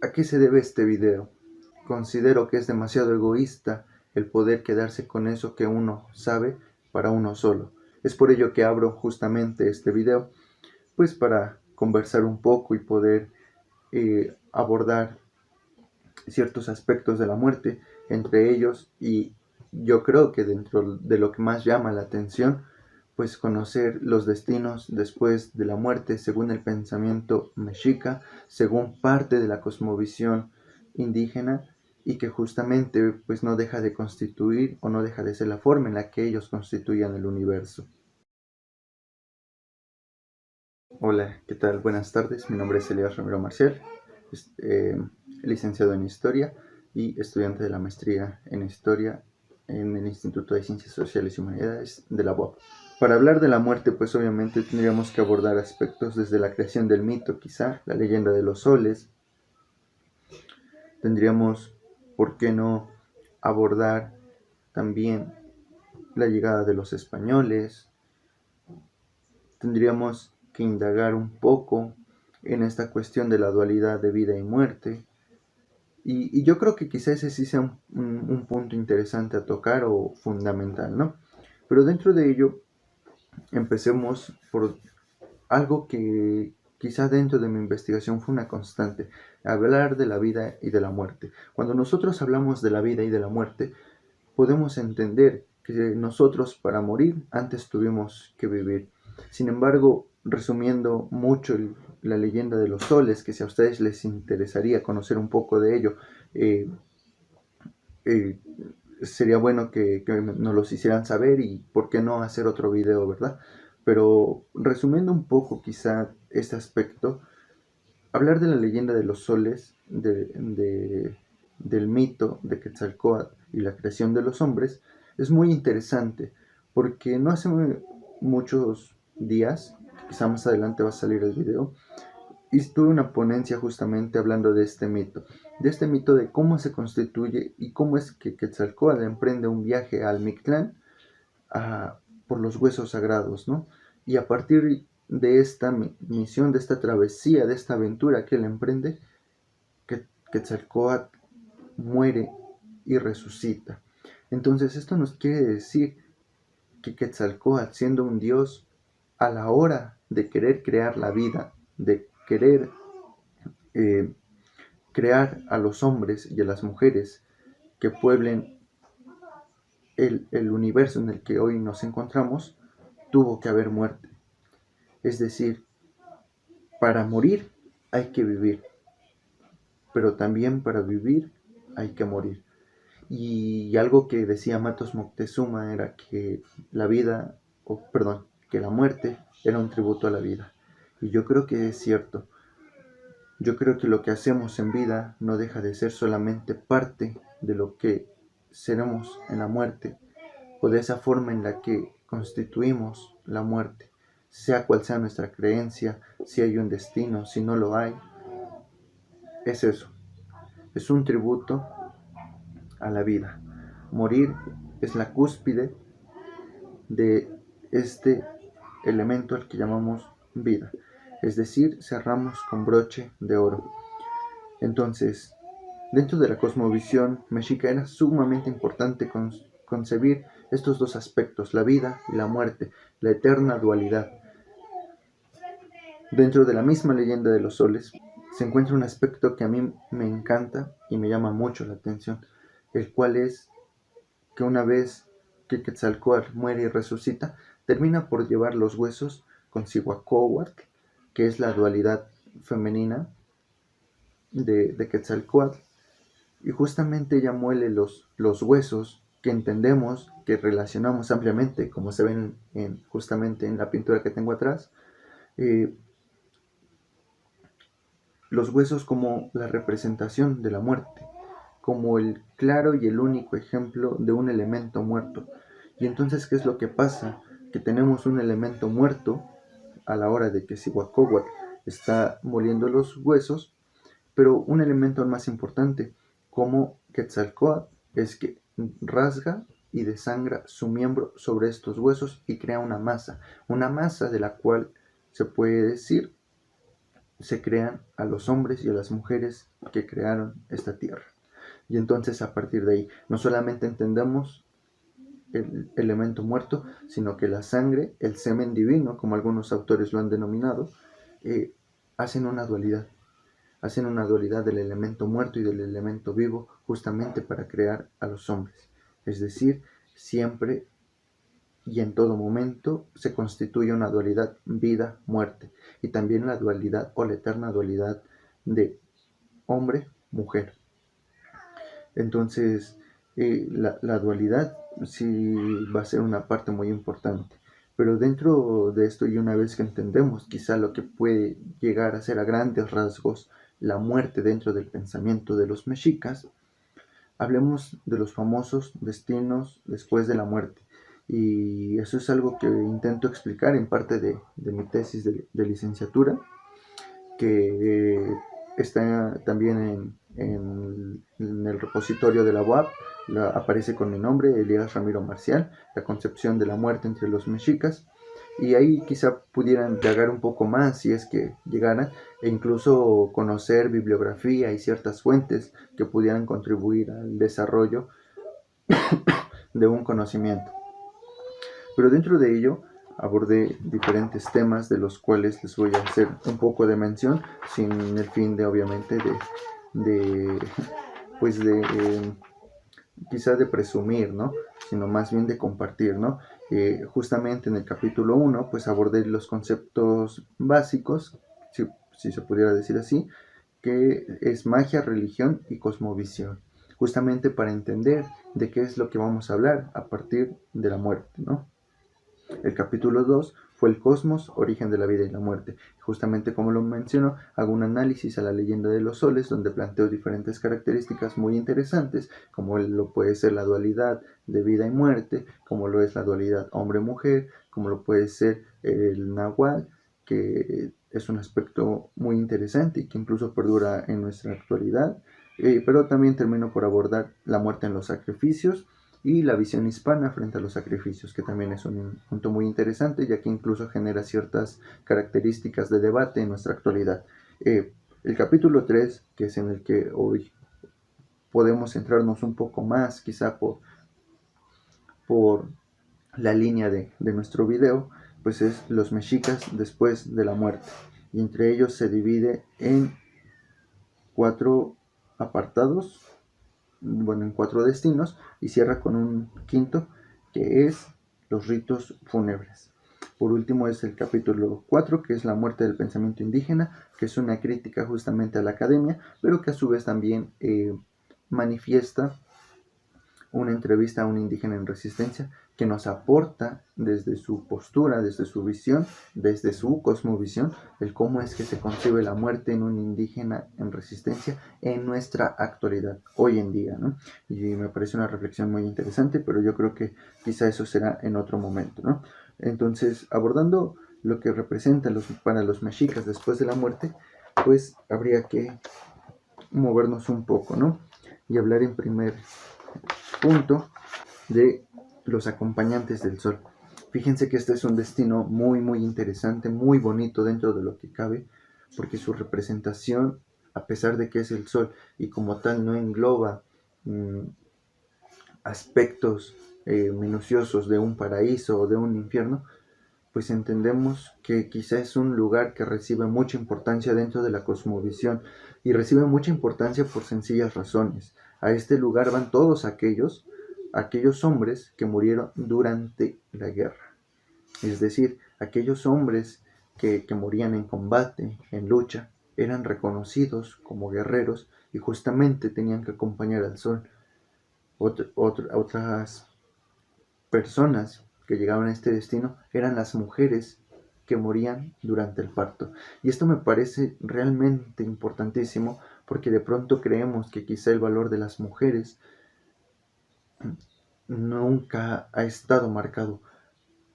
¿A qué se debe este video? Considero que es demasiado egoísta el poder quedarse con eso que uno sabe para uno solo. Es por ello que abro justamente este video, pues para conversar un poco y poder abordar ciertos aspectos de la muerte, entre ellos, y yo creo que dentro de lo que más llama la atención, pues conocer los destinos después de la muerte según el pensamiento mexica, según parte de la cosmovisión indígena, y que justamente pues no deja de constituir o no deja de ser la forma en la que ellos constituían el universo. Hola, ¿qué tal? Buenas tardes, mi nombre es Elías Romero Marcial, licenciado en Historia y estudiante de la maestría en Historia en el Instituto de Ciencias Sociales y Humanidades de la UAP. Para hablar de la muerte, pues obviamente tendríamos que abordar aspectos desde la creación del mito, quizá, la leyenda de los soles. Tendríamos, ¿por qué no?, abordar también la llegada de los españoles. Tendríamos que indagar un poco en esta cuestión de la dualidad de vida y muerte. Y yo creo que quizá ese sí sea un punto interesante a tocar o fundamental, ¿no? Pero dentro de ello, empecemos por algo que quizá dentro de mi investigación fue una constante: hablar de la vida y de la muerte. Cuando nosotros hablamos de la vida y de la muerte, podemos entender que nosotros para morir antes tuvimos que vivir. Sin embargo, resumiendo mucho la leyenda de los soles, que si a ustedes les interesaría conocer un poco de ello, eh, eh, sería bueno que nos los hicieran saber y por qué no hacer otro video, ¿verdad? Pero resumiendo un poco quizá este aspecto, hablar de la leyenda de los soles, del mito de Quetzalcóatl y la creación de los hombres, es muy interesante, porque no hace muchos días, quizá más adelante va a salir el video, y tuve una ponencia justamente hablando de este mito de cómo se constituye y cómo es que Quetzalcóatl emprende un viaje al Mictlán por los huesos sagrados, ¿no? Y a partir de esta misión, de esta travesía, de esta aventura que él emprende, Quetzalcóatl muere y resucita. Entonces esto nos quiere decir que Quetzalcóatl, siendo un dios, a la hora de querer crear la vida, de querer eh, crear a los hombres y a las mujeres que pueblen el universo en el que hoy nos encontramos, tuvo que haber muerte. Es decir, para morir hay que vivir, pero también para vivir hay que morir. Y algo que decía Matos Moctezuma era que la vida, que la muerte era un tributo a la vida. Y yo creo que es cierto. Yo creo que lo que hacemos en vida no deja de ser solamente parte de lo que seremos en la muerte, o de esa forma en la que constituimos la muerte, sea cual sea nuestra creencia, si hay un destino, si no lo hay. Es eso, es un tributo a la vida. Morir es la cúspide de este elemento al que llamamos vida, es decir, cerramos con broche de oro. Entonces, dentro de la cosmovisión mexica era sumamente importante concebir estos dos aspectos, la vida y la muerte, la eterna dualidad. Dentro de la misma leyenda de los soles se encuentra un aspecto que a mí me encanta y me llama mucho la atención, el cual es que una vez que Quetzalcóatl muere y resucita, termina por llevar los huesos con Cihuacóatl, que es la dualidad femenina de Quetzalcóatl, y justamente ella muele los huesos que entendemos, que relacionamos ampliamente, como se ven justamente en la pintura que tengo atrás, eh, los huesos como la representación de la muerte, como el claro y el único ejemplo de un elemento muerto. Y entonces, ¿qué es lo que pasa? Que tenemos un elemento muerto a la hora de que Cihuacóatl está moliendo los huesos, pero un elemento más importante, como Quetzalcóatl, es que rasga y desangra su miembro sobre estos huesos y crea una masa de la cual se puede decir se crean a los hombres y a las mujeres que crearon esta tierra. Y entonces a partir de ahí no solamente entendemos el elemento muerto, sino que la sangre, el semen divino, como algunos autores lo han denominado, hacen una dualidad. Hacen una dualidad del elemento muerto y del elemento vivo, justamente para crear a los hombres. Es decir, siempre y en todo momento se constituye una dualidad vida-muerte, y también la dualidad o la eterna dualidad de hombre-mujer. Entonces, la dualidad sí va a ser una parte muy importante. Pero dentro de esto, y una vez que entendemos quizá lo que puede llegar a ser a grandes rasgos la muerte dentro del pensamiento de los mexicas, hablemos de los famosos destinos después de la muerte. Y eso es algo que intento explicar en parte de mi tesis de licenciatura, que está también en el repositorio de la UAP. Aparece con mi nombre, Elías Ramiro Marcial, la concepción de la muerte entre los mexicas. Y ahí quizá pudieran llegar un poco más si es que llegaran, e incluso conocer bibliografía y ciertas fuentes que pudieran contribuir al desarrollo de un conocimiento. Pero dentro de ello abordé diferentes temas de los cuales les voy a hacer un poco de mención, sin el fin de obviamente quizá de presumir, ¿no? Sino más bien de compartir, ¿no? Justamente en el capítulo 1 pues abordé los conceptos básicos, si se pudiera decir así, que es magia, religión y cosmovisión, justamente para entender de qué es lo que vamos a hablar a partir de la muerte, ¿no? El capítulo 2 fue el cosmos, origen de la vida y la muerte. Justamente como lo menciono, hago un análisis a la leyenda de los soles, donde planteo diferentes características muy interesantes, como lo puede ser la dualidad de vida y muerte, como lo es la dualidad hombre-mujer, como lo puede ser el nahual, que es un aspecto muy interesante y que incluso perdura en nuestra actualidad. Pero también termino por abordar la muerte en los sacrificios y la visión hispana frente a los sacrificios, que también es un punto muy interesante, ya que incluso genera ciertas características de debate en nuestra actualidad. El capítulo 3, que es en el que hoy podemos centrarnos un poco más, quizá por la línea de nuestro video, pues es los mexicas después de la muerte. Y entre ellos se divide en 4 apartados, bueno, en 4 destinos, y cierra con un quinto, que es los ritos fúnebres. Por último es el capítulo 4, que es la muerte del pensamiento indígena, que es una crítica justamente a la academia, pero que a su vez también manifiesta una entrevista a un indígena en resistencia que nos aporta desde su postura, desde su visión, desde su cosmovisión, el cómo es que se concibe la muerte en un indígena en resistencia en nuestra actualidad, hoy en día, ¿no? Y me parece una reflexión muy interesante, pero yo creo que quizá eso será en otro momento, ¿no? Entonces, abordando lo que representa para los mexicas después de la muerte, pues habría que movernos un poco, ¿no? Y hablar en primer punto de los acompañantes del sol. Fíjense que este es un destino muy muy interesante, muy bonito dentro de lo que cabe, porque su representación, a pesar de que es el sol y como tal no engloba aspectos minuciosos de un paraíso o de un infierno, pues entendemos que quizá es un lugar que recibe mucha importancia dentro de la cosmovisión, y recibe mucha importancia por sencillas razones. A este lugar van todos aquellos hombres que murieron durante la guerra, es decir, aquellos hombres que morían en combate, en lucha, eran reconocidos como guerreros y justamente tenían que acompañar al sol. Otras personas que llegaban a este destino eran las mujeres que morían durante el parto. Y esto me parece realmente importantísimo, porque de pronto creemos que quizá el valor de las mujeres nunca ha estado marcado,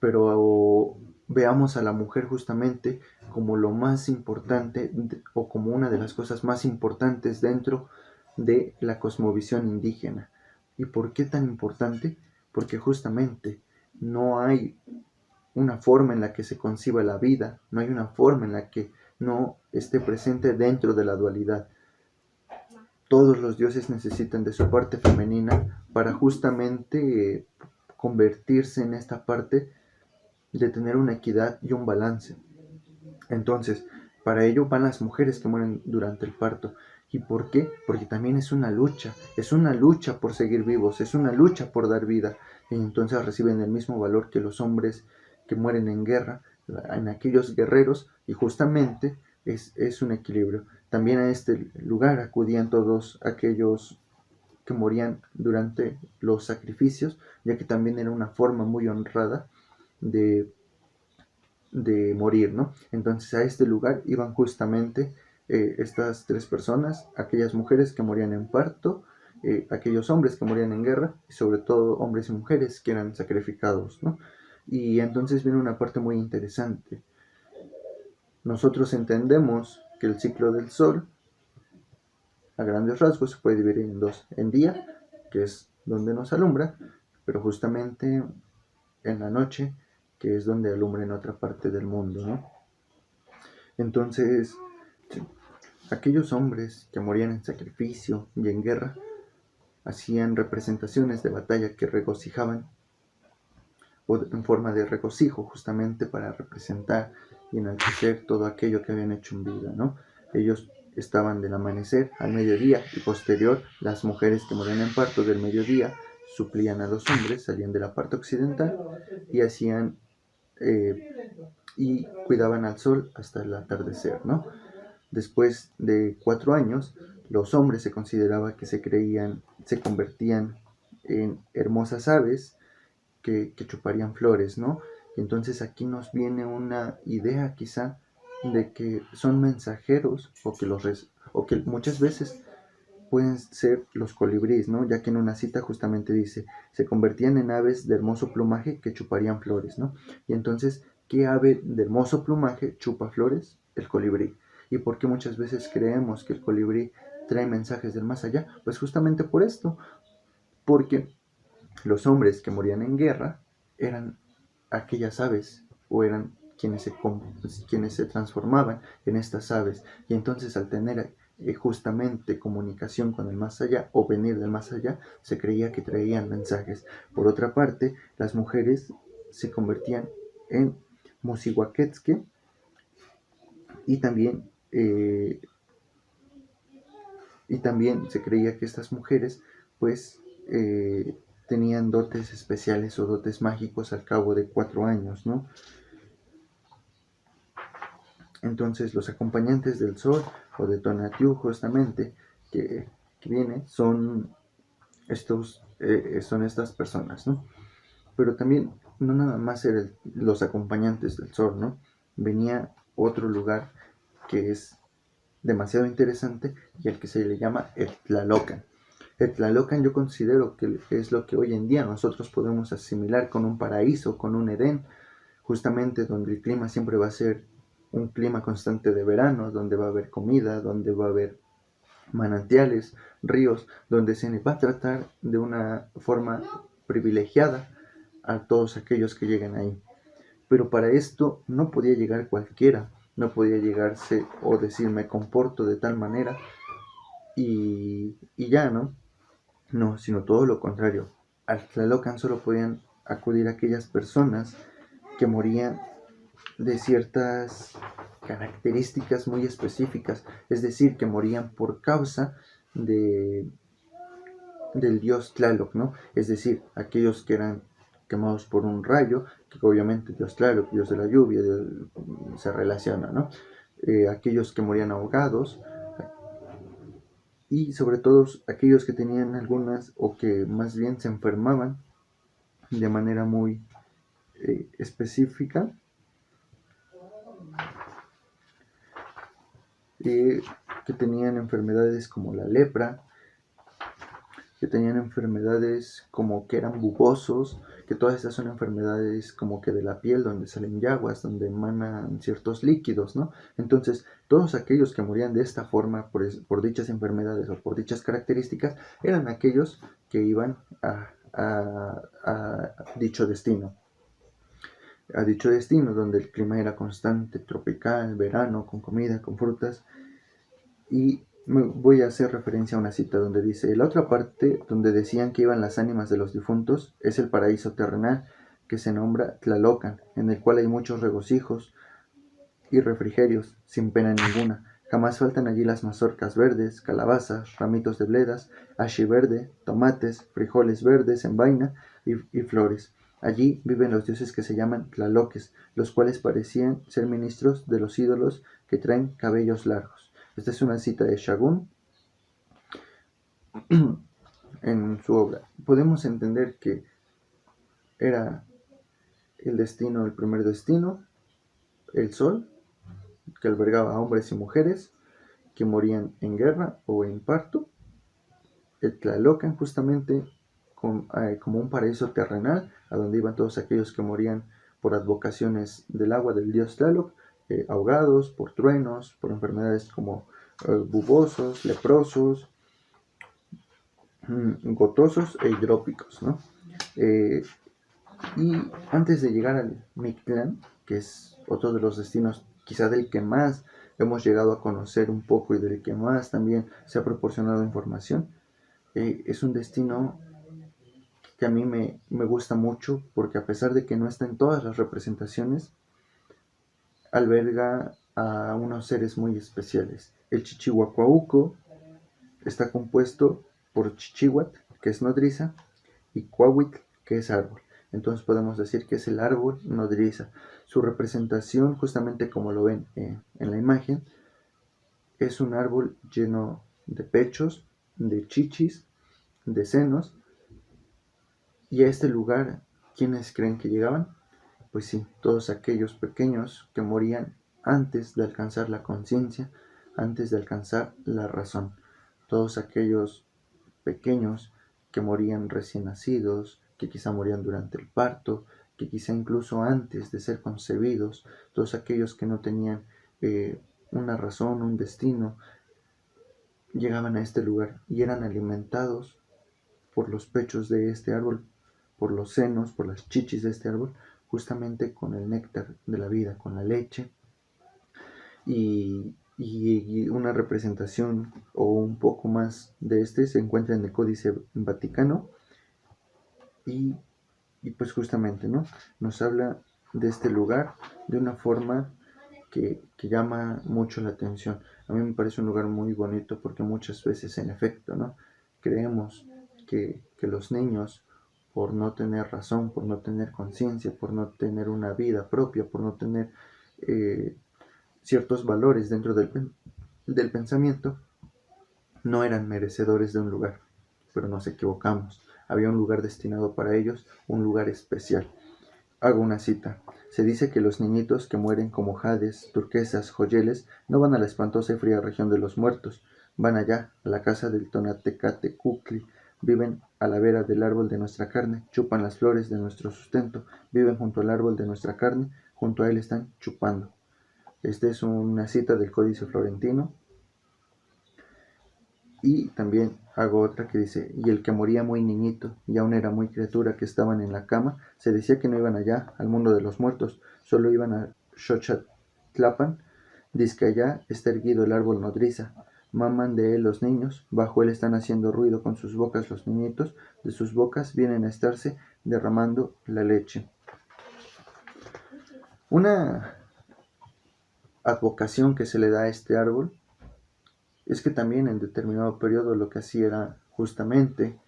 pero veamos a la mujer justamente como lo más importante, o como una de las cosas más importantes dentro de la cosmovisión indígena. ¿Y por qué tan importante? Porque justamente no hay una forma en la que se conciba la vida, no hay una forma en la que no esté presente dentro de la dualidad. Todos los dioses necesitan de su parte femenina para justamente convertirse en esta parte de tener una equidad y un balance. Entonces, para ello van las mujeres que mueren durante el parto. ¿Y por qué? Porque también es una lucha por seguir vivos, es una lucha por dar vida. Y entonces reciben el mismo valor que los hombres que mueren en guerra, en aquellos guerreros, y justamente es un equilibrio. También a este lugar acudían todos aquellos que morían durante los sacrificios, ya que también era una forma muy honrada de morir, ¿no? Entonces a este lugar iban justamente estas tres personas, aquellas mujeres que morían en parto, aquellos hombres que morían en guerra, y sobre todo hombres y mujeres que eran sacrificados, ¿no? Y entonces viene una parte muy interesante. Nosotros entendemos que el ciclo del sol, a grandes rasgos, se puede dividir en dos. En día, que es donde nos alumbra, pero justamente en la noche, que es donde alumbra en otra parte del mundo, ¿no? Entonces, aquellos hombres que morían en sacrificio y en guerra hacían representaciones de batalla que regocijaban o en forma de regocijo justamente para representar y enaltecer todo aquello que habían hecho en vida, ¿no? Ellos estaban del amanecer al mediodía y posterior las mujeres que morían en parto del mediodía suplían a los hombres, salían de la parte occidental y hacían y cuidaban al sol hasta el atardecer, ¿no? Después de 4 años, los hombres se consideraba que se convertían en hermosas aves que chuparían flores, ¿no? Y entonces aquí nos viene una idea quizá de que son mensajeros o que muchas veces pueden ser los colibríes, ¿no? Ya que en una cita justamente dice, se convertían en aves de hermoso plumaje que chuparían flores, ¿no? Y entonces, ¿qué ave de hermoso plumaje chupa flores? El colibrí. ¿Y por qué muchas veces creemos que el colibrí trae mensajes del más allá? Pues justamente por esto, porque los hombres que morían en guerra eran aquellas aves o eran quienes se transformaban en estas aves y entonces al tener justamente comunicación con el más allá o venir del más allá se creía que traían mensajes. Por otra parte, las mujeres se convertían en Mosihuaquetzque y también se creía que estas mujeres pues tenían dotes especiales o dotes mágicos al cabo de 4 años, ¿no? Entonces los acompañantes del sol o de Tonatiuh justamente que viene son son estas personas, ¿no? Pero también no nada más eran los acompañantes del sol, ¿no? Venía otro lugar que es demasiado interesante y al que se le llama el Tlalocan. El Tlalocan yo considero que es lo que hoy en día nosotros podemos asimilar con un paraíso, con un Edén, justamente donde el clima siempre va a ser un clima constante de verano, donde va a haber comida, donde va a haber manantiales, ríos, donde se va a tratar de una forma privilegiada a todos aquellos que lleguen ahí. Pero para esto no podía llegar cualquiera, no podía llegarse o decir me comporto de tal manera y ya, ¿no? No, sino todo lo contrario. Al Tlalocan solo podían acudir aquellas personas que morían de ciertas características muy específicas, es decir, que morían por causa de, del dios Tlaloc, ¿no? Es decir, aquellos que eran quemados por un rayo, que obviamente dios Tlaloc, dios de la lluvia, se relaciona, ¿no? Aquellos que morían ahogados y sobre todo aquellos que tenían algunas o que más bien se enfermaban de manera muy específica que tenían enfermedades como la lepra, que tenían enfermedades como que eran bubosos, que todas estas son enfermedades como que de la piel, donde salen llaguas, donde emanan ciertos líquidos, ¿no? Entonces, todos aquellos que morían de esta forma por dichas enfermedades o por dichas características, eran aquellos que iban a dicho destino. a dicho destino, donde el clima era constante, tropical, verano, con comida, con frutas. Y voy a hacer referencia a una cita donde dice: la otra parte donde decían que iban las ánimas de los difuntos es el paraíso terrenal, que se nombra Tlalocan, en el cual hay muchos regocijos y refrigerios, sin pena ninguna. Jamás faltan allí las mazorcas verdes, calabazas, ramitos de bledas, ashi verde, tomates, frijoles verdes en vaina y flores. Allí viven los dioses que se llaman Tlaloques, los cuales parecían ser ministros de los ídolos que traen cabellos largos. Esta es una cita de Shagún en su obra. Podemos entender que era el primer destino, el sol, que albergaba a hombres y mujeres que morían en guerra o en parto. El Tlalocan, justamente como un paraíso terrenal, a donde iban todos aquellos que morían por advocaciones del agua del dios Tlaloc, ahogados por truenos, por enfermedades como bubosos, leprosos, gotosos e hidrópicos, ¿no? Y antes de llegar al Mictlán, que es otro de los destinos quizá del que más hemos llegado a conocer un poco y del que más también se ha proporcionado información, es un destino que a mí me gusta mucho porque, a pesar de que no está en todas las representaciones, alberga a unos seres muy especiales. El Chichihuacuauco está compuesto por Chichihuat, que es nodriza, y Cuahuitl, que es árbol. Entonces podemos decir que es el árbol nodriza. Su representación, justamente como lo ven en la imagen, es un árbol lleno de pechos, de chichis, de senos. Y a este lugar, ¿quiénes creen que llegaban? Pues sí, todos aquellos pequeños que morían antes de alcanzar la conciencia, antes de alcanzar la razón. Todos aquellos pequeños que morían recién nacidos, que quizá morían durante el parto, que quizá incluso antes de ser concebidos, todos aquellos que no tenían una razón, un destino, llegaban a este lugar y eran alimentados por los pechos de este árbol, por los senos, por las chichis de este árbol, justamente con el néctar de la vida, con la leche. Y una representación o un poco más de este se encuentra en el Códice Vaticano y, y pues justamente, ¿no? Nos habla de este lugar de una forma que llama mucho la atención. A mí me parece un lugar muy bonito porque muchas veces, en efecto, ¿no? Creemos que los niños, por no tener razón, por no tener conciencia, por no tener una vida propia, por no tener ciertos valores dentro del pensamiento, no eran merecedores de un lugar. Pero nos equivocamos. Había un lugar destinado para ellos, un lugar especial. Hago una cita. Se dice que los niñitos que mueren como jades, turquesas, joyeles, no van a la espantosa y fría región de los muertos. Van allá, a la casa del Tonatecate Cucli. Viven a la vera del árbol de nuestra carne, chupan las flores de nuestro sustento. Viven junto al árbol de nuestra carne, junto a él están chupando. Esta es una cita del Códice Florentino. Y también hago otra que dice: y el que moría muy niñito y aún era muy criatura que estaban en la cama, se decía que no iban allá, al mundo de los muertos, solo iban a Xochitlapan, dizque allá está erguido el árbol nodriza, maman de él los niños, bajo él están haciendo ruido con sus bocas los niñitos, de sus bocas vienen a estarse derramando la leche. Una advocación que se le da a este árbol es que también en determinado periodo lo que hacía era justamente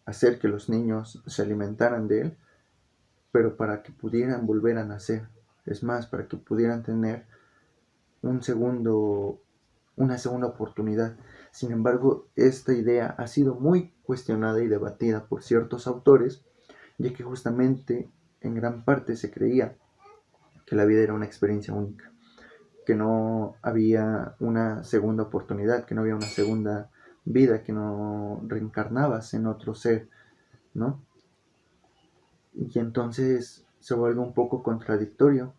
hacer que los niños se alimentaran de él, pero para que pudieran volver a nacer. Es más, para que pudieran tener una segunda oportunidad. Sin embargo, esta idea ha sido muy cuestionada y debatida por ciertos autores, ya que justamente en gran parte se creía que la vida era una experiencia única, que no había una segunda oportunidad, que no había una segunda vida, que no reencarnabas en otro ser, ¿no? Y entonces se vuelve un poco contradictorio,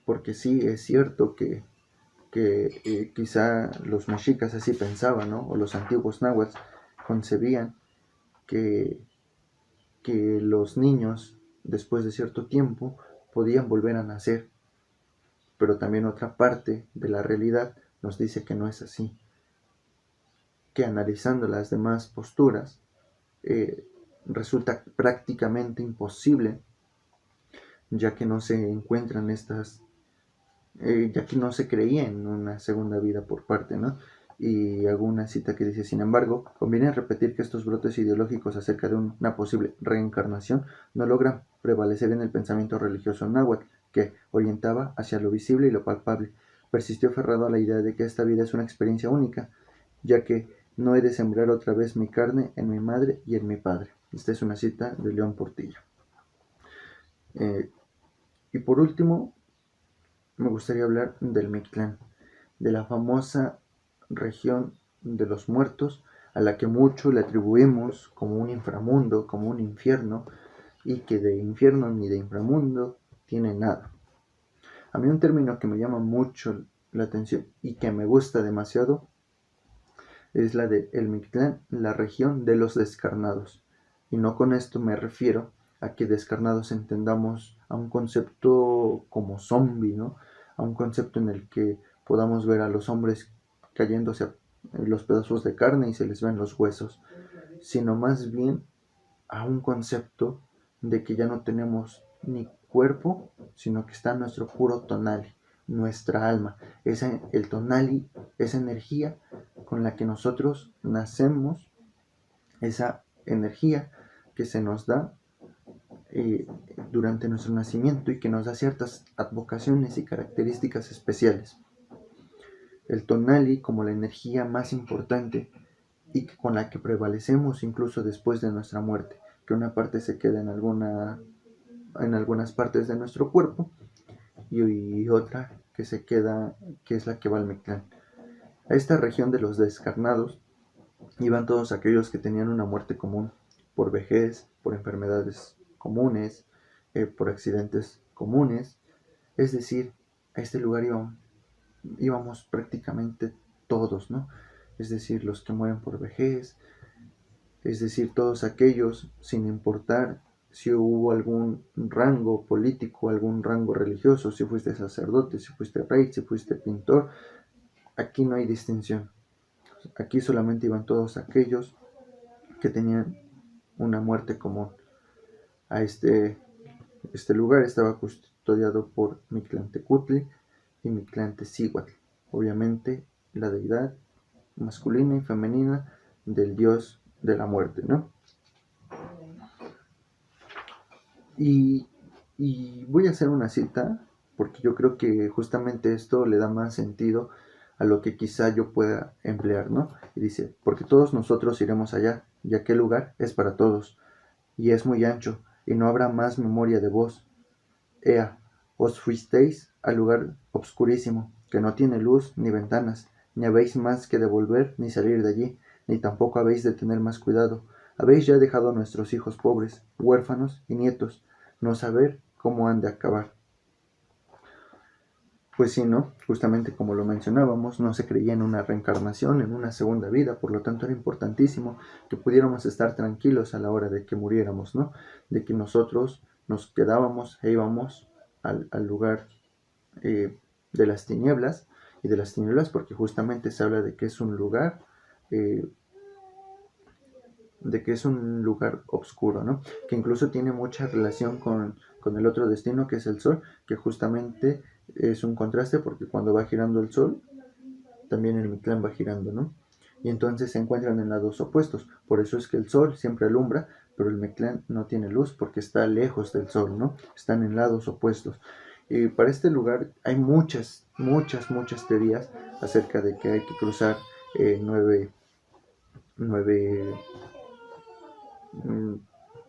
porque sí, es cierto que quizá los mexicas así pensaban, ¿no? O los antiguos náhuatl concebían que los niños después de cierto tiempo, podían volver a nacer. Pero también otra parte de la realidad nos dice que no es así, que analizando las demás posturas, resulta prácticamente imposible, ya que no se encuentran ya que no se creía en una segunda vida por parte, ¿no? Y hago una cita que dice: sin embargo, conviene repetir que estos brotes ideológicos acerca de una posible reencarnación no logran prevalecer en el pensamiento religioso náhuatl, que orientaba hacia lo visible y lo palpable. Persistió aferrado a la idea de que esta vida es una experiencia única, ya que no he de sembrar otra vez mi carne en mi madre y en mi padre. Esta es una cita de León Portillo. Y por último, me gustaría hablar del Mictlán, de la famosa región de los muertos, a la que mucho le atribuimos como un inframundo, como un infierno, y que de infierno ni de inframundo tiene nada. A mí un término que me llama mucho la atención y que me gusta demasiado es la de el Mictlán, la región de los descarnados. Y no con esto me refiero a que descarnados entendamos a un concepto como zombie, ¿no? A un concepto en el que podamos ver a los hombres cayéndose a los pedazos de carne y se les ven los huesos, sino más bien a un concepto de que ya no tenemos ni cuerpo, sino que está nuestro puro tonali, nuestra alma, el tonali, esa energía con la que nosotros nacemos, esa energía que se nos da durante nuestro nacimiento y que nos da ciertas advocaciones y características especiales. El tonali como la energía más importante y con la que prevalecemos incluso después de nuestra muerte, que una parte se queda en algunas partes de nuestro cuerpo y otra que se queda, que es la que va al Mictlán. A esta región de los descarnados iban todos aquellos que tenían una muerte común, por vejez, por enfermedades comunes, por accidentes comunes. Es decir, a este lugar íbamos prácticamente todos, ¿no? Es decir, los que mueren por vejez, es decir, todos aquellos, sin importar si hubo algún rango político, algún rango religioso, si fuiste sacerdote, si fuiste rey, si fuiste pintor, aquí no hay distinción. Aquí solamente iban todos aquellos que tenían una muerte común. A este lugar estaba custodiado por Mictlantecutli y Mictlantecíhuatl, obviamente la deidad masculina y femenina del dios de la muerte, ¿no? Y voy a hacer una cita, porque yo creo que justamente esto le da más sentido a lo que quizá yo pueda emplear, ¿no? Y dice: porque todos nosotros iremos allá, y aquel lugar es para todos, y es muy ancho, y no habrá más memoria de vos. Ea, os fuisteis al lugar obscurísimo, que no tiene luz ni ventanas, ni habéis más que devolver ni salir de allí, ni tampoco habéis de tener más cuidado. Habéis ya dejado a nuestros hijos pobres, huérfanos y nietos, no saber cómo han de acabar. Pues sí, ¿no? Justamente como lo mencionábamos, no se creía en una reencarnación, en una segunda vida, por lo tanto era importantísimo que pudiéramos estar tranquilos a la hora de que muriéramos, ¿no? De que nosotros nos quedábamos e íbamos al lugar de las tinieblas, y de las tinieblas porque justamente se habla de que es un lugar oscuro, ¿no? Que incluso tiene mucha relación con el otro destino que es el sol, que justamente es un contraste porque cuando va girando el sol, también el Mictlán va girando, ¿no? Y entonces se encuentran en lados opuestos. Por eso es que el sol siempre alumbra, pero el Mictlán no tiene luz porque está lejos del sol, ¿no? Están en lados opuestos. Y para este lugar hay muchas teorías acerca de que hay que cruzar nueve, nueve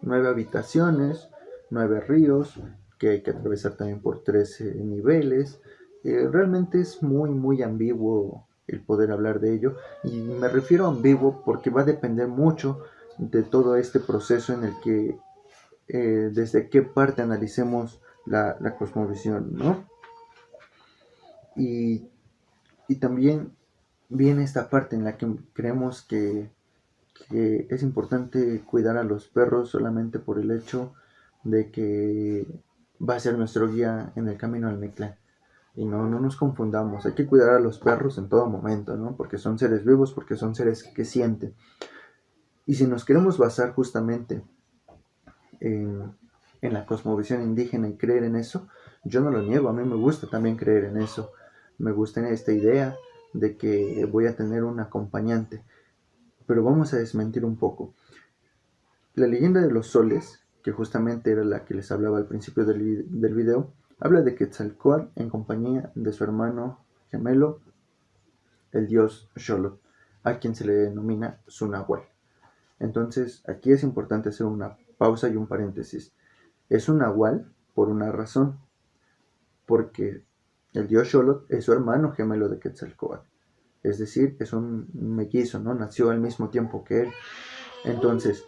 9 habitaciones, 9 ríos, que hay que atravesar también por 13 niveles. Realmente es muy ambiguo el poder hablar de ello, y me refiero a ambiguo porque va a depender mucho de todo este proceso en el que desde qué parte analicemos la cosmovisión, ¿no? Y, y también viene esta parte en la que creemos que es importante cuidar a los perros solamente por el hecho de que va a ser nuestro guía en el camino al Mictlán. Y no nos confundamos, hay que cuidar a los perros en todo momento, ¿no? Porque son seres vivos, porque son seres que sienten. Y si nos queremos basar justamente en la cosmovisión indígena y creer en eso, yo no lo niego, a mí me gusta también creer en eso. Me gusta esta idea de que voy a tener un acompañante. Pero vamos a desmentir un poco. La leyenda de los soles, que justamente era la que les hablaba al principio del video, habla de Quetzalcóatl en compañía de su hermano gemelo, el dios Xolotl, a quien se le denomina su nahual. Entonces, aquí es importante hacer una pausa y un paréntesis. Es un nahual por una razón, porque el dios Xolotl es su hermano gemelo de Quetzalcóatl. Es decir, es un mellizo, ¿no? Nació al mismo tiempo que él. Entonces,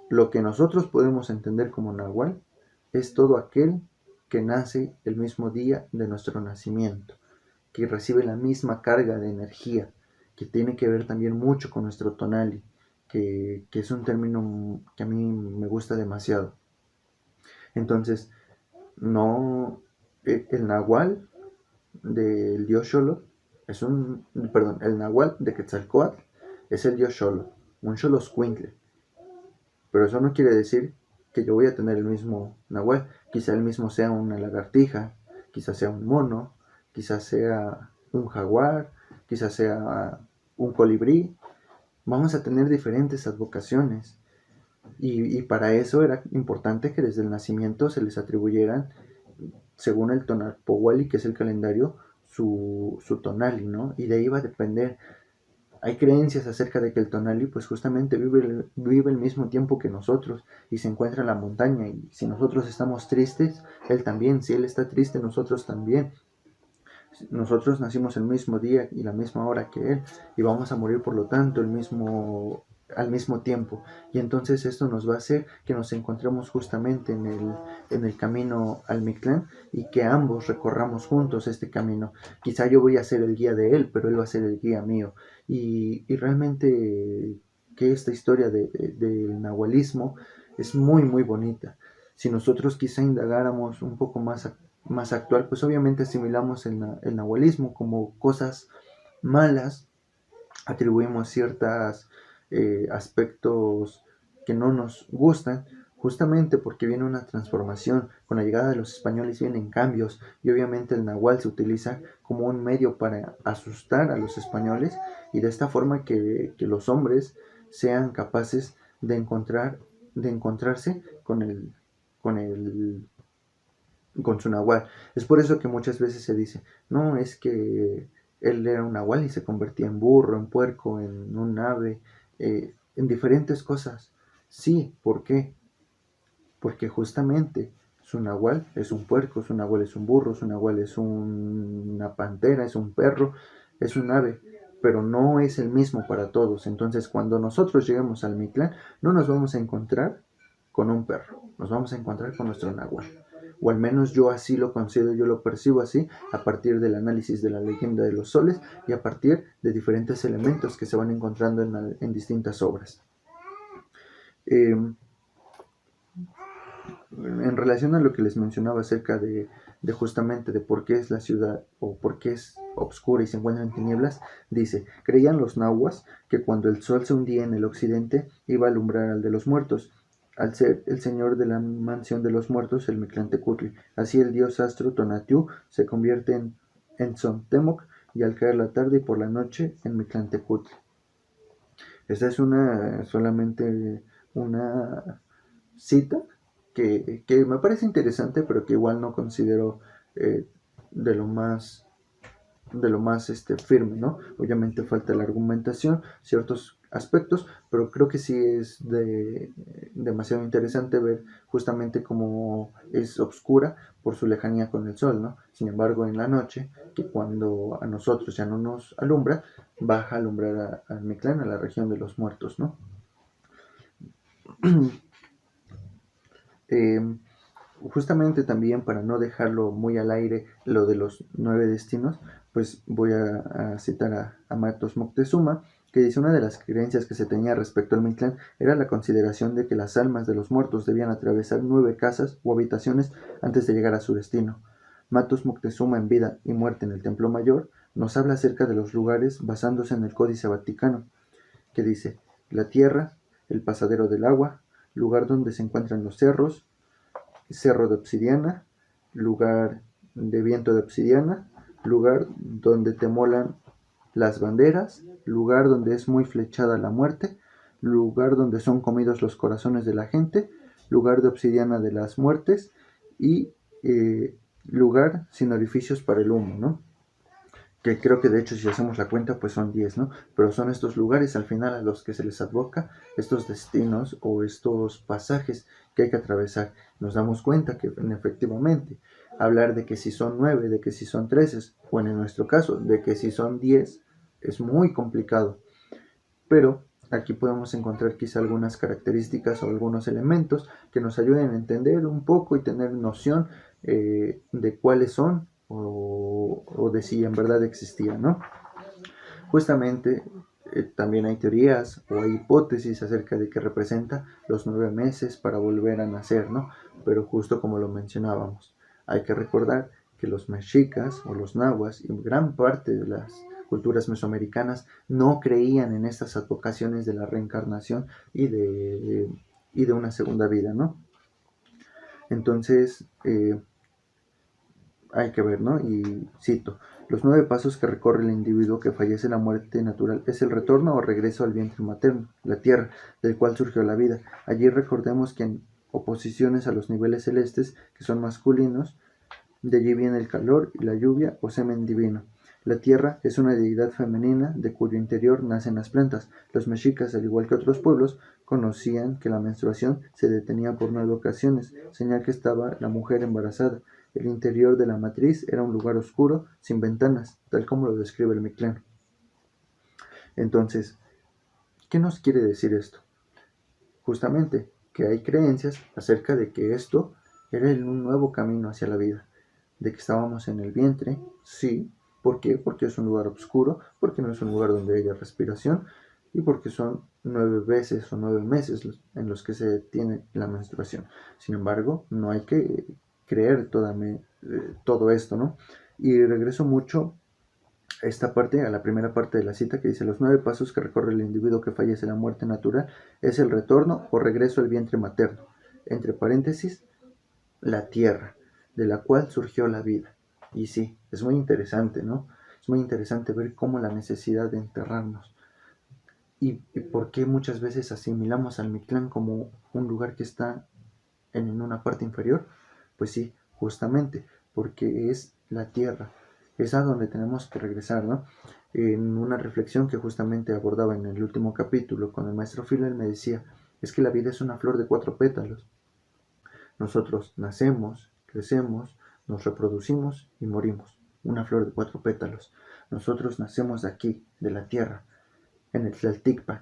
lo que nosotros podemos entender como nahual es todo aquel que nace el mismo día de nuestro nacimiento, que recibe la misma carga de energía, que tiene que ver también mucho con nuestro tonali, que es un término que a mí me gusta demasiado. Entonces, no, el nahual del dios Xolotl el nahual de Quetzalcóatl es el dios Xolotl, un Xoloscuintle. Pero eso no quiere decir que yo voy a tener el mismo nahual. Quizá el mismo sea una lagartija, quizá sea un mono, quizá sea un jaguar, quizá sea un colibrí. Vamos a tener diferentes advocaciones. Y para eso era importante que desde el nacimiento se les atribuyeran, según el Tonalpowali, que es el calendario, su tonali, ¿no? Y de ahí va a depender. Hay creencias acerca de que el tonali pues justamente vive el mismo tiempo que nosotros y se encuentra en la montaña, y si nosotros estamos tristes, él también. Si él está triste, nosotros también. Nosotros nacimos el mismo día y la misma hora que él, y vamos a morir por lo tanto al mismo tiempo. Y entonces esto nos va a hacer que nos encontremos justamente en el camino al Mictlán, y que ambos recorramos juntos este camino. Quizá yo voy a ser el guía de él, pero él va a ser el guía mío. Y realmente que esta historia del nahualismo es muy muy bonita. Si nosotros quizá indagáramos un poco más actual, pues obviamente asimilamos el nahualismo como cosas malas, atribuimos ciertos aspectos que no nos gustan, justamente porque viene una transformación. Con la llegada de los españoles vienen cambios, y obviamente el nahual se utiliza como un medio para asustar a los españoles, y de esta forma que los hombres sean capaces de encontrarse con el con su nahual. Es por eso que muchas veces se dice, no, es que él era un nahual y se convertía en burro, en puerco, en un ave, en diferentes cosas. Sí, ¿por qué? Porque justamente su nahual es un puerco, su nahual es un burro, su nahual es una pantera, es un perro, es un ave, pero no es el mismo para todos. Entonces, cuando nosotros lleguemos al Mictlán, no nos vamos a encontrar con un perro, nos vamos a encontrar con nuestro nahual. O al menos yo así lo considero, yo lo percibo así, a partir del análisis de la leyenda de los soles y a partir de diferentes elementos que se van encontrando en distintas obras. Eh, en relación a lo que les mencionaba acerca de justamente de por qué es la ciudad o por qué es obscura y se encuentra en tinieblas, dice, creían los nahuas que cuando el sol se hundía en el occidente iba a alumbrar al de los muertos, al ser el señor de la mansión de los muertos, el Mictlantecutli. Así el dios astro Tonatiuh se convierte en Tzomtemoc, y al caer la tarde y por la noche en Mictlantecutli. Esta es solamente una cita que me parece interesante, pero que igual no considero eh, de lo más firme, ¿no? Obviamente falta la argumentación, ciertos aspectos, pero creo que sí es demasiado interesante ver justamente cómo es obscura por su lejanía con el sol, ¿no? Sin embargo, en la noche, que cuando a nosotros ya no nos alumbra, baja a alumbrar a Mictlán, a la región de los muertos, ¿no? eh, Justamente también para no dejarlo muy al aire lo de los 9 destinos, pues voy a citar a Matos Moctezuma, que dice: una de las creencias que se tenía respecto al Mictlán era la consideración de que las almas de los muertos debían atravesar 9 casas o habitaciones antes de llegar a su destino. Matus Moctezuma, en vida y muerte en el Templo Mayor, nos habla acerca de los lugares basándose en el Códice Vaticano, que dice: la tierra, el pasadero del agua, lugar donde se encuentran los cerros, cerro de obsidiana, lugar de viento de obsidiana, lugar donde te molan las banderas, lugar donde es muy flechada la muerte, lugar donde son comidos los corazones de la gente, lugar de obsidiana de las muertes y lugar sin orificios para el humo, ¿no? Que creo que de hecho si hacemos la cuenta pues son 10, ¿no? Pero son estos lugares al final a los que se les advoca, estos destinos o estos pasajes que hay que atravesar. Nos damos cuenta que efectivamente hablar de que si son 9, de que si son 13, o en nuestro caso de que si son 10, es muy complicado. Pero aquí podemos encontrar quizá algunas características o algunos elementos que nos ayuden a entender un poco y tener noción de cuáles son o de si en verdad existían, ¿no? Justamente también hay teorías o hay hipótesis acerca de que representa los 9 meses para volver a nacer, ¿no? Pero justo como lo mencionábamos, hay que recordar que los mexicas o los nahuas y gran parte de las culturas mesoamericanas no creían en estas advocaciones de la reencarnación y de una segunda vida, ¿no? Entonces, hay que ver, ¿no? Y cito: los 9 pasos que recorre el individuo que fallece la muerte natural es el retorno o regreso al vientre materno, la tierra, del cual surgió la vida. Allí recordemos que en oposiciones a los niveles celestes, que son masculinos, de allí viene el calor y la lluvia o semen divino. La tierra es una deidad femenina de cuyo interior nacen las plantas. Los mexicas, al igual que otros pueblos, conocían que la menstruación se detenía por 9 ocasiones, señal que estaba la mujer embarazada. El interior de la matriz era un lugar oscuro, sin ventanas, tal como lo describe el Mictlán. Entonces, ¿qué nos quiere decir esto? Justamente que hay creencias acerca de que esto era un nuevo camino hacia la vida, de que estábamos en el vientre, sí. ¿Por qué? Porque es un lugar oscuro, porque no es un lugar donde haya respiración y porque son 9 veces o 9 meses en los que se tiene la menstruación. Sin embargo, no hay que creer todo esto, ¿no? Y regreso mucho a esta parte, a la primera parte de la cita que dice: los 9 pasos que recorre el individuo que fallece la muerte natural es el retorno o regreso al vientre materno, entre paréntesis, la tierra, de la cual surgió la vida. Y sí, es muy interesante, ¿no? Es muy interesante ver cómo la necesidad de enterrarnos y por qué muchas veces asimilamos al Mictlán como un lugar que está en una parte inferior. Pues sí, justamente, porque es la tierra, es a donde tenemos que regresar, ¿no? En una reflexión que justamente abordaba en el último capítulo con el maestro Phil, él me decía: es que la vida es una flor de 4 pétalos. Nosotros nacemos, crecemos, nos reproducimos y morimos. Una flor de 4 pétalos. Nosotros nacemos de aquí, de la tierra, en el Tlalticpan,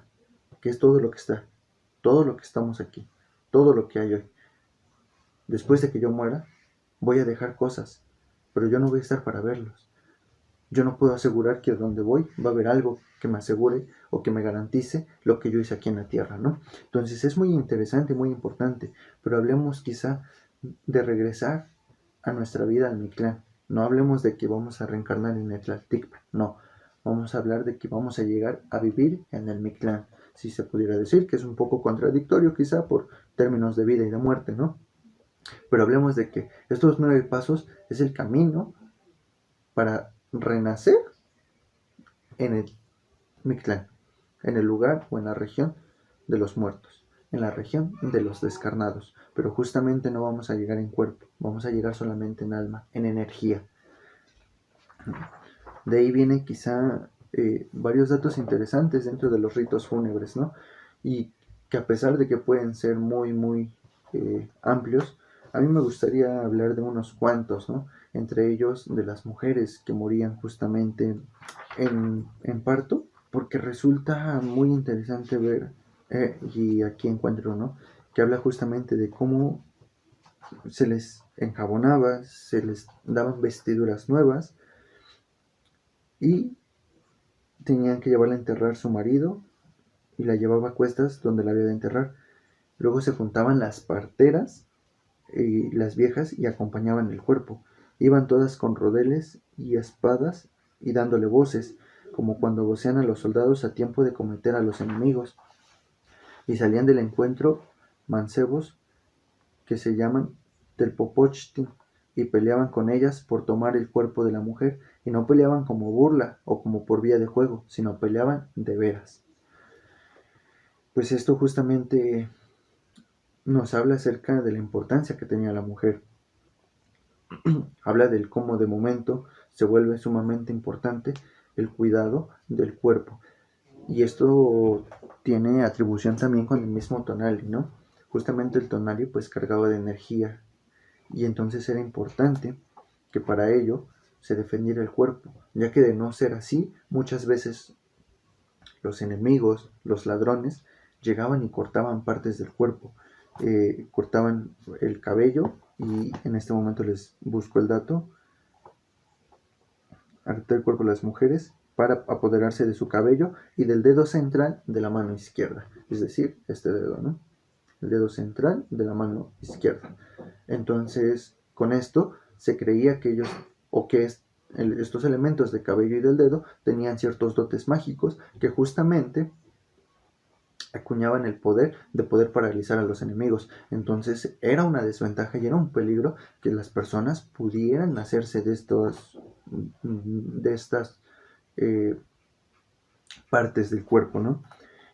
que es todo lo que está, todo lo que estamos aquí, todo lo que hay hoy. Después de que yo muera, voy a dejar cosas, pero yo no voy a estar para verlos. Yo no puedo asegurar que a donde voy va a haber algo que me asegure o que me garantice lo que yo hice aquí en la tierra, ¿no? Entonces es muy interesante, muy importante, pero hablemos quizá de regresar a nuestra vida al Mictlán. No hablemos de que vamos a reencarnar en el Tlalticpan, no. Vamos a hablar de que vamos a llegar a vivir en el Mictlán. Si se pudiera decir que es un poco contradictorio quizá por términos de vida y de muerte, ¿no? Pero hablemos de que estos 9 pasos es el camino para renacer en el Mictlán, en el lugar o en la región de los muertos, en la región de los descarnados. Pero justamente no vamos a llegar en cuerpo, vamos a llegar solamente en alma, en energía. De ahí vienen quizá varios datos interesantes dentro de los ritos fúnebres, ¿no? Y que a pesar de que pueden ser muy amplios, a mí me gustaría hablar de unos cuantos, ¿no? Entre ellos de las mujeres que morían justamente en parto, porque resulta muy interesante ver, y aquí encuentro, ¿no? Que habla justamente de cómo se les enjabonaba, se les daban vestiduras nuevas y tenían que llevarla a enterrar su marido y la llevaba a cuestas donde la había de enterrar. Luego se juntaban las parteras y las viejas y acompañaban el cuerpo. Iban todas con rodeles y espadas y dándole voces, como cuando vocean a los soldados a tiempo de cometer a los enemigos. Y salían del encuentro mancebos que se llaman telpopochtli y peleaban con ellas por tomar el cuerpo de la mujer, y no peleaban como burla o como por vía de juego, sino peleaban de veras. Pues esto justamente nos habla acerca de la importancia que tenía la mujer. Habla del cómo de momento se vuelve sumamente importante el cuidado del cuerpo. Y esto tiene atribución también con el mismo tonali, ¿no? Justamente el tonali pues cargaba de energía, y entonces era importante que para ello se defendiera el cuerpo, ya que de no ser así, muchas veces los enemigos, los ladrones, llegaban y cortaban partes del cuerpo, cortaban el cabello, y en este momento les busco el dato, cortar el cuerpo de las mujeres para apoderarse de su cabello y del dedo central de la mano izquierda, es decir, este dedo, ¿no? El dedo central de la mano izquierda. Entonces, con esto se creía que ellos, o que estos elementos de cabello y del dedo tenían ciertos dotes mágicos que justamente acuñaban el poder de poder paralizar a los enemigos. Entonces era una desventaja y era un peligro que las personas pudieran hacerse de estas partes del cuerpo, ¿no?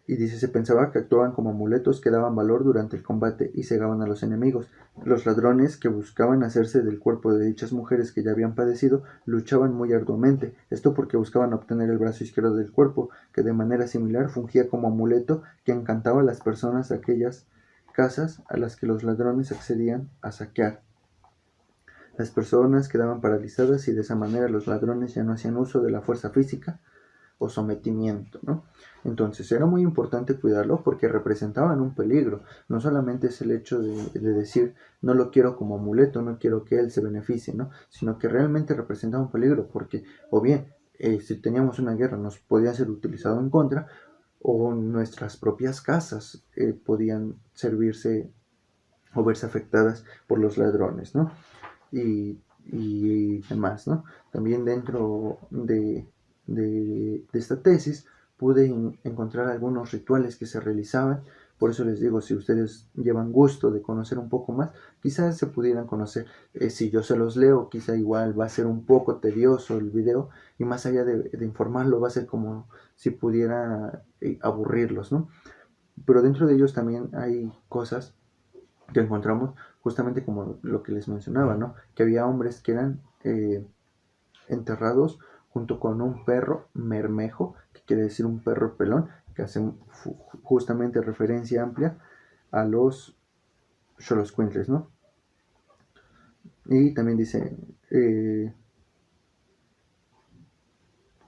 Y dice, se pensaba que actuaban como amuletos que daban valor durante el combate y cegaban a los enemigos. Los ladrones que buscaban hacerse del cuerpo de dichas mujeres que ya habían padecido luchaban muy arduamente, esto porque buscaban obtener el brazo izquierdo del cuerpo, que de manera similar fungía como amuleto que encantaba a las personas de aquellas casas a las que los ladrones accedían a saquear. Las personas quedaban paralizadas y de esa manera los ladrones ya no hacían uso de la fuerza física o sometimiento, ¿no? Entonces era muy importante cuidarlo porque representaban un peligro. No solamente es el hecho de decir no lo quiero como amuleto, no quiero que él se beneficie, ¿no? Sino que realmente representaba un peligro porque o bien si teníamos una guerra nos podía ser utilizado en contra, o nuestras propias casas podían servirse o verse afectadas por los ladrones, ¿no? Y demás, ¿no? También dentro de esta tesis pude encontrar algunos rituales que se realizaban. Por eso les digo, si ustedes llevan gusto de conocer un poco más, quizás se pudieran conocer. Si yo se los leo, quizá igual va a ser un poco tedioso el video, y más allá de informarlo, va a ser como si pudiera aburrirlos, ¿no? Pero dentro de ellos también hay cosas que encontramos justamente como lo que les mencionaba, ¿no? Que había hombres que eran enterrados junto con un perro mermejo, que quiere decir un perro pelón, que hace justamente referencia amplia a los xoloscuintles, ¿no? Y también dice,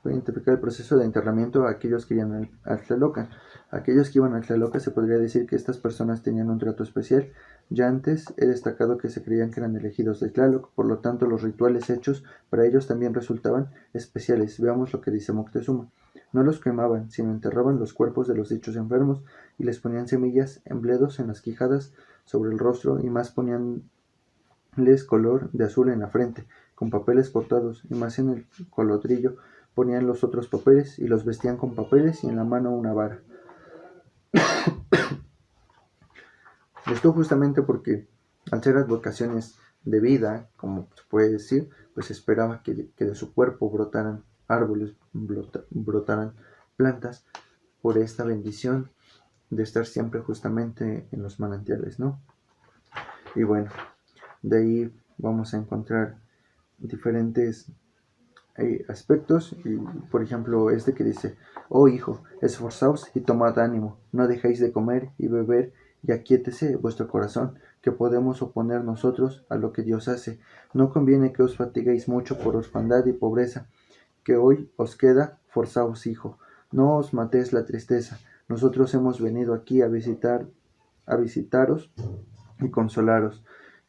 puede identificar el proceso de enterramiento a aquellos que iban al Tlalocan. Aquellos que iban al Tlalocan se podría decir que estas personas tenían un trato especial. Ya antes he destacado que se creían que eran elegidos de Tlaloc, por lo tanto los rituales hechos para ellos también resultaban especiales. Veamos lo que dice Moctezuma. No los quemaban, sino enterraban los cuerpos de los dichos enfermos y les ponían semillas en bledos en las quijadas sobre el rostro, y más poníanles color de azul en la frente, con papeles cortados, y más en el colodrillo ponían los otros papeles, y los vestían con papeles y en la mano una vara. Esto justamente porque al ser advocaciones de vida, como se puede decir, pues se esperaba que de su cuerpo brotaran árboles, brotaran plantas, por esta bendición de estar siempre justamente en los manantiales, ¿no? Y bueno, de ahí vamos a encontrar diferentes aspectos, y por ejemplo este que dice: oh hijo, esforzaos y tomad ánimo, no dejéis de comer y beber, y aquíétese vuestro corazón, que podemos oponer nosotros a lo que Dios hace. No conviene que os fatiguéis mucho por orfandad y pobreza, que hoy os queda. Forzaos, hijo, no os matéis la tristeza. Nosotros hemos venido aquí a visitaros y consolaros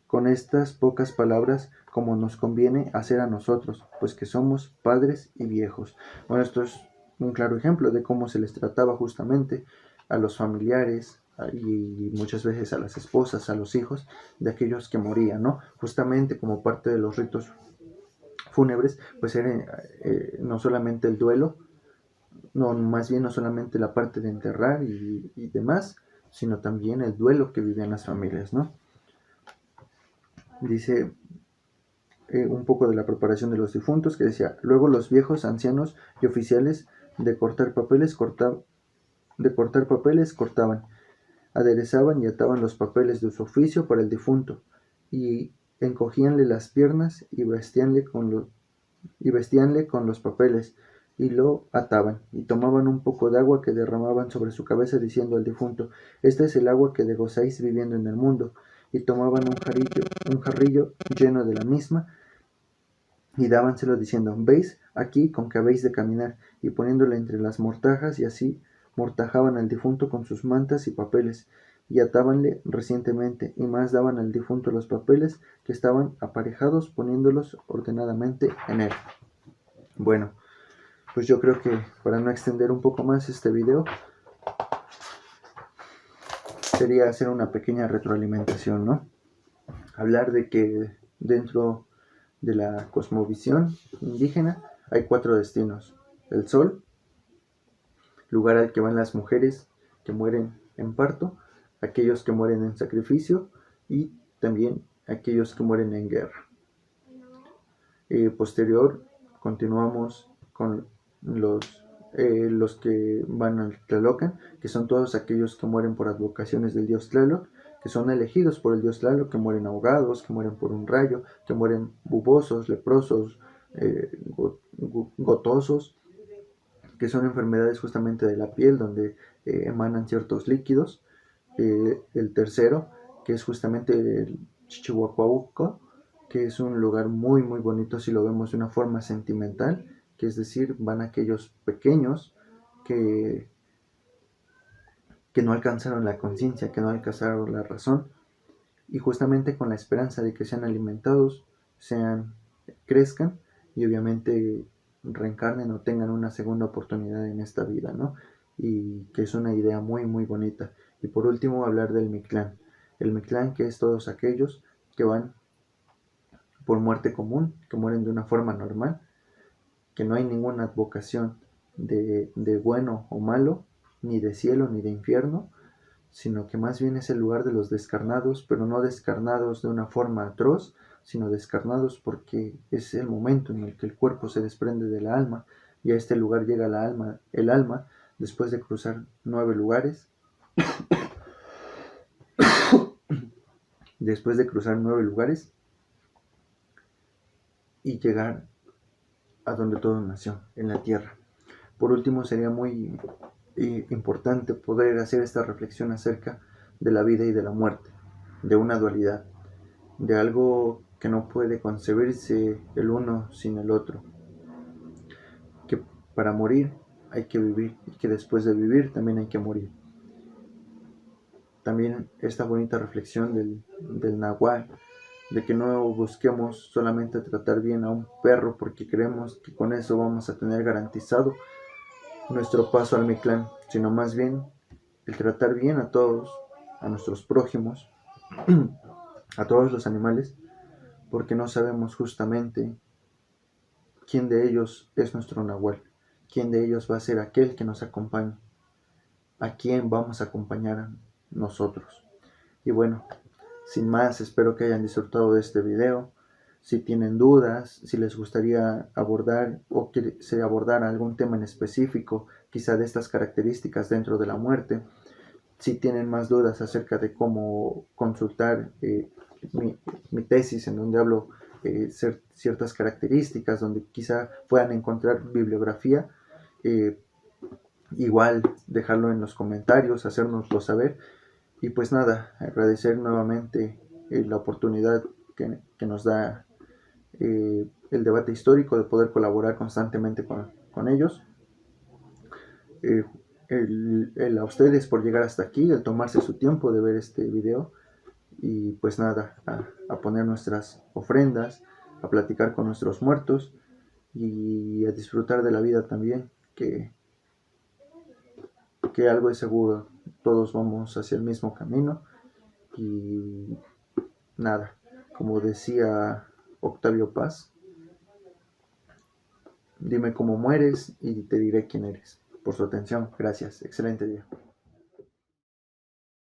con estas pocas palabras, como nos conviene hacer a nosotros, pues que somos padres y viejos. Bueno, esto es un claro ejemplo de cómo se les trataba justamente a los familiares y muchas veces a las esposas, a los hijos de aquellos que morían, ¿no? Justamente como parte de los ritos fúnebres, pues era no solamente el duelo, no, más bien no solamente la parte de enterrar y demás, sino también el duelo que vivían las familias, ¿no? Dice un poco de la preparación de los difuntos, que decía: luego los viejos, ancianos y oficiales de cortar papeles cortaban, aderezaban y ataban los papeles de su oficio para el difunto, y encogíanle las piernas y vestíanle con los papeles, y lo ataban, y tomaban un poco de agua que derramaban sobre su cabeza, diciendo al difunto: este es el agua que gozáis viviendo en el mundo. Y tomaban un jarrillo lleno de la misma, y dábanselo diciendo: veis aquí con que habéis de caminar, y poniéndole entre las mortajas, y así mortajaban al difunto con sus mantas y papeles, y atábanle recientemente, y más daban al difunto los papeles que estaban aparejados, poniéndolos ordenadamente en él. Bueno, pues yo creo que para no extender un poco más este video, sería hacer una pequeña retroalimentación, ¿no? Hablar de que dentro de la cosmovisión indígena hay 4 destinos: el sol, lugar al que van las mujeres que mueren en parto, aquellos que mueren en sacrificio y también aquellos que mueren en guerra. Posterior, continuamos con los que van al Tlalocan, que son todos aquellos que mueren por advocaciones del dios Tlaloc, que son elegidos por el dios Tlaloc, que mueren ahogados, que mueren por un rayo, que mueren bubosos, leprosos, gotosos, que son enfermedades justamente de la piel, donde emanan ciertos líquidos. El tercero, que es justamente el Chichihuacuauco, que es un lugar muy muy bonito si lo vemos de una forma sentimental, que es decir, van aquellos pequeños que no alcanzaron la conciencia, que no alcanzaron la razón, y justamente con la esperanza de que sean alimentados, crezcan y obviamente reencarnen o tengan una segunda oportunidad en esta vida, ¿no? Y que es una idea muy muy bonita. Y por último, hablar del Mictlán. El Mictlán, que es todos aquellos que van por muerte común, que mueren de una forma normal, que no hay ninguna advocación de bueno o malo, ni de cielo ni de infierno, sino que más bien es el lugar de los descarnados, pero no descarnados de una forma atroz, sino descarnados porque es el momento en el que el cuerpo se desprende de la alma, y a este lugar llega el alma, después de cruzar 9 lugares, después de cruzar 9 lugares y llegar a donde todo nació, en la tierra. Por último, sería muy importante poder hacer esta reflexión acerca de la vida y de la muerte, de una dualidad, de algo que no puede concebirse el uno sin el otro, que para morir hay que vivir y que después de vivir también hay que morir. También esta bonita reflexión del Nahual, de que no busquemos solamente tratar bien a un perro porque creemos que con eso vamos a tener garantizado nuestro paso al Mictlán, sino más bien el tratar bien a todos, a nuestros prójimos, a todos los animales, porque no sabemos justamente quién de ellos es nuestro Nahual, quién de ellos va a ser aquel que nos acompañe, a quién vamos a acompañar a nosotros. Y bueno, sin más, espero que hayan disfrutado de este video. Si tienen dudas, si les gustaría abordar o que se abordara algún tema en específico, quizá de estas características dentro de la muerte, si tienen más dudas acerca de cómo consultar mi tesis, en donde hablo ciertas características, donde quizá puedan encontrar bibliografía, igual dejarlo en los comentarios, hacérnoslo saber. Y pues nada, agradecer nuevamente la oportunidad que nos da el debate histórico, de poder colaborar constantemente con ellos. A ustedes por llegar hasta aquí, el tomarse su tiempo de ver este video. Y pues nada, a poner nuestras ofrendas, a platicar con nuestros muertos y a disfrutar de la vida también, que porque algo es seguro, todos vamos hacia el mismo camino y nada, como decía Octavio Paz, dime cómo mueres y te diré quién eres. Por su atención, gracias, excelente día.